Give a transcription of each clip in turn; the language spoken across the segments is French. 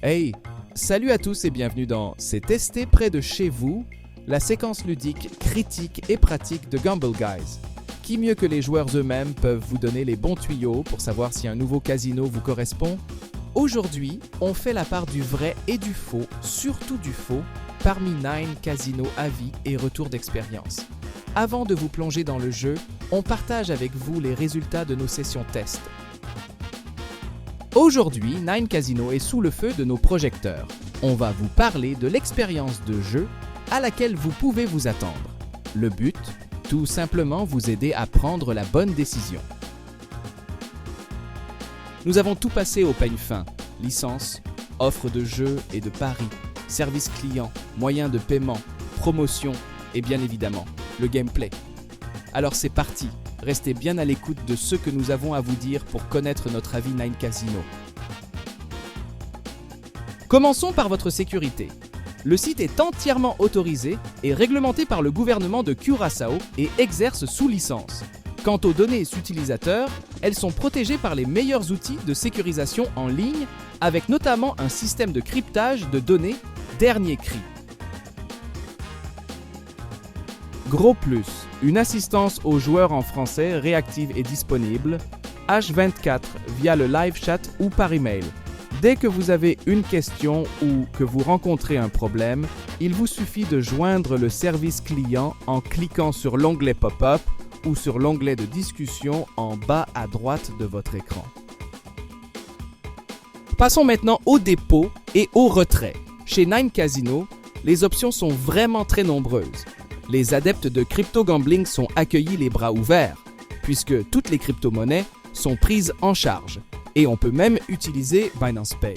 Hey, salut à tous et bienvenue dans C'est testé près de chez vous, la séquence ludique, critique et pratique de Gamble Guys. Qui mieux que les joueurs eux-mêmes peuvent vous donner les bons tuyaux pour savoir si un nouveau casino vous correspond? Aujourd'hui, on fait la part du vrai et du faux, surtout du faux, parmi 9 casinos avis et retours d'expérience. Avant de vous plonger dans le jeu, on partage avec vous les résultats de nos sessions test. Aujourd'hui, 9 Casino est sous le feu de nos projecteurs. On va vous parler de l'expérience de jeu à laquelle vous pouvez vous attendre. Le but, tout simplement vous aider à prendre la bonne décision. Nous avons tout passé au peigne fin, licence, offre de jeux et de paris, service client, moyens de paiement, promotion et bien évidemment, le gameplay. Alors c'est parti! Restez bien à l'écoute de ce que nous avons à vous dire pour connaître notre avis 9 Casino. Commençons par votre sécurité. Le site est entièrement autorisé et réglementé par le gouvernement de Curaçao et exerce sous licence. Quant aux données utilisateurs, elles sont protégées par les meilleurs outils de sécurisation en ligne, avec notamment un système de cryptage de données dernier cri. Gros plus, une assistance aux joueurs en français réactive et disponible, H24 via le live chat ou par email. Dès que vous avez une question ou que vous rencontrez un problème, il vous suffit de joindre le service client en cliquant sur l'onglet pop-up ou sur l'onglet de discussion en bas à droite de votre écran. Passons maintenant au dépôt et au retrait. Chez 9 Casino, les options sont vraiment très nombreuses. Les adeptes de crypto-gambling sont accueillis les bras ouverts, puisque toutes les crypto-monnaies sont prises en charge, et on peut même utiliser Binance Pay.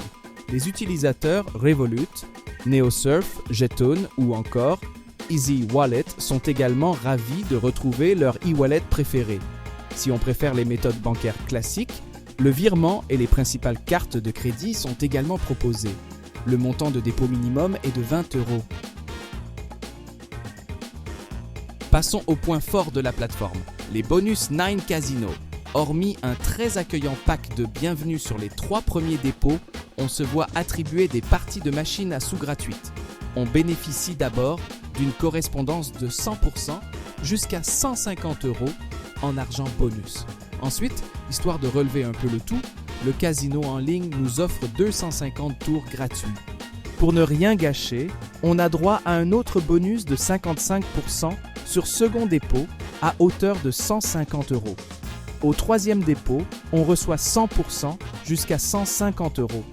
Les utilisateurs Revolut, NeoSurf, Jeton ou encore Easy Wallet sont également ravis de retrouver leur e-wallet préféré. Si on préfère les méthodes bancaires classiques, le virement et les principales cartes de crédit sont également proposées. Le montant de dépôt minimum est de 20 €. Passons au point fort de la plateforme, les bonus 9 Casino. Hormis un très accueillant pack de bienvenue sur les 3 premiers dépôts, on se voit attribuer des parties de machines à sous gratuites. On bénéficie d'abord d'une correspondance de 100% jusqu'à 150 € en argent bonus. Ensuite, histoire de relever un peu le tout, le casino en ligne nous offre 250 tours gratuits. Pour ne rien gâcher, on a droit à un autre bonus de 55% sur second dépôt à hauteur de 150 €. Au troisième dépôt, on reçoit 100% jusqu'à 150 €.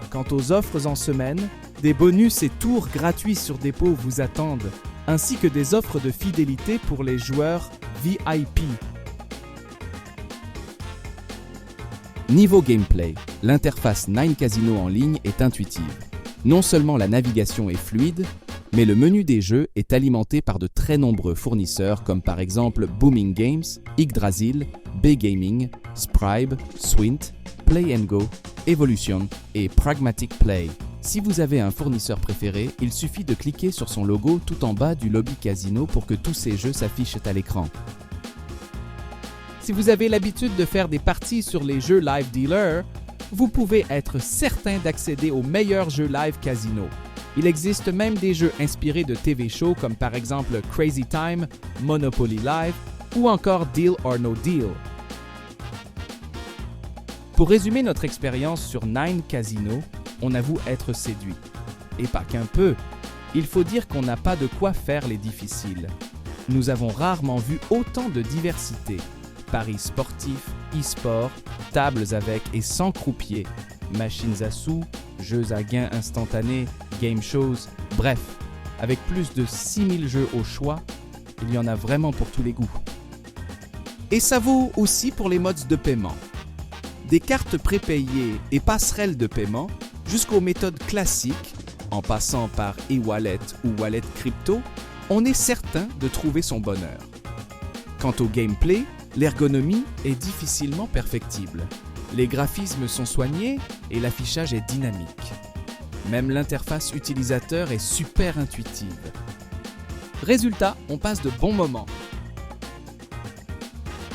Quant aux offres en semaine, des bonus et tours gratuits sur dépôt vous attendent, ainsi que des offres de fidélité pour les joueurs VIP. Niveau gameplay, l'interface 9 Casino en ligne est intuitive. Non seulement la navigation est fluide, mais le menu des jeux est alimenté par de très nombreux fournisseurs comme par exemple Booming Games, Yggdrasil, B-Gaming, Spribe, Swint, Play & Go, Evolution et Pragmatic Play. Si vous avez un fournisseur préféré, il suffit de cliquer sur son logo tout en bas du lobby casino pour que tous ces jeux s'affichent à l'écran. Si vous avez l'habitude de faire des parties sur les jeux Live Dealer, vous pouvez être certain d'accéder aux meilleurs jeux live casino. Il existe même des jeux inspirés de TV shows comme par exemple Crazy Time, Monopoly Live ou encore Deal or No Deal. Pour résumer notre expérience sur 9 Casino, on avoue être séduit. Et pas qu'un peu. Il faut dire qu'on n'a pas de quoi faire les difficiles. Nous avons rarement vu autant de diversité. Paris sportifs, e-sport, tables avec et sans croupier, machines à sous, jeux à gains instantanés, game shows, bref, avec plus de 6000 jeux au choix, il y en a vraiment pour tous les goûts. Et ça vaut aussi pour les modes de paiement. Des cartes prépayées et passerelles de paiement jusqu'aux méthodes classiques, en passant par e-wallet ou wallet crypto, on est certain de trouver son bonheur. Quant au gameplay, l'ergonomie est difficilement perfectible. Les graphismes sont soignés et l'affichage est dynamique. Même l'interface utilisateur est super intuitive. Résultat, on passe de bons moments.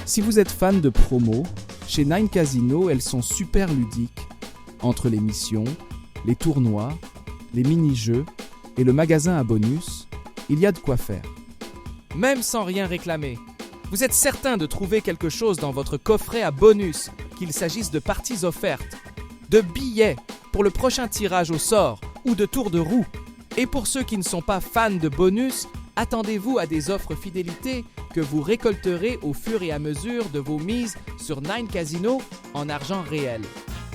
Si vous êtes fan de promos, chez 9 Casino, elles sont super ludiques. Entre les missions, les tournois, les mini-jeux et le magasin à bonus, il y a de quoi faire. Même sans rien réclamer, vous êtes certain de trouver quelque chose dans votre coffret à bonus, qu'il s'agisse de parties offertes, de billets pour le prochain tirage au sort ou de tours de roue. Et pour ceux qui ne sont pas fans de bonus, attendez-vous à des offres fidélité que vous récolterez au fur et à mesure de vos mises sur Nine Casino en argent réel.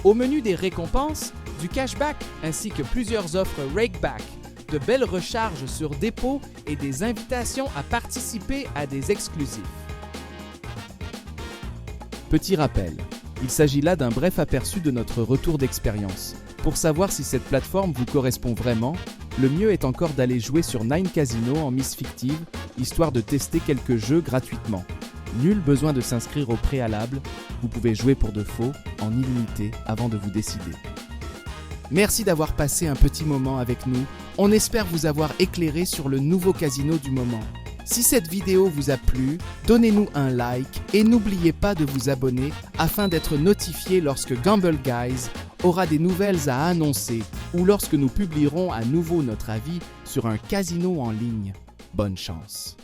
Au menu des récompenses, du cashback ainsi que plusieurs offres rakeback, de belles recharges sur dépôt et des invitations à participer à des exclusifs. Petit rappel, il s'agit là d'un bref aperçu de notre retour d'expérience. Pour savoir si cette plateforme vous correspond vraiment, le mieux est encore d'aller jouer sur Nine Casino en mise fictive, histoire de tester quelques jeux gratuitement. Nul besoin de s'inscrire au préalable, vous pouvez jouer pour de faux, en illimité, avant de vous décider. Merci d'avoir passé un petit moment avec nous, on espère vous avoir éclairé sur le nouveau casino du moment. Si cette vidéo vous a plu, donnez-nous un like et n'oubliez pas de vous abonner afin d'être notifié lorsque Gamble Guys aura des nouvelles à annoncer ou lorsque nous publierons à nouveau notre avis sur un casino en ligne. Bonne chance!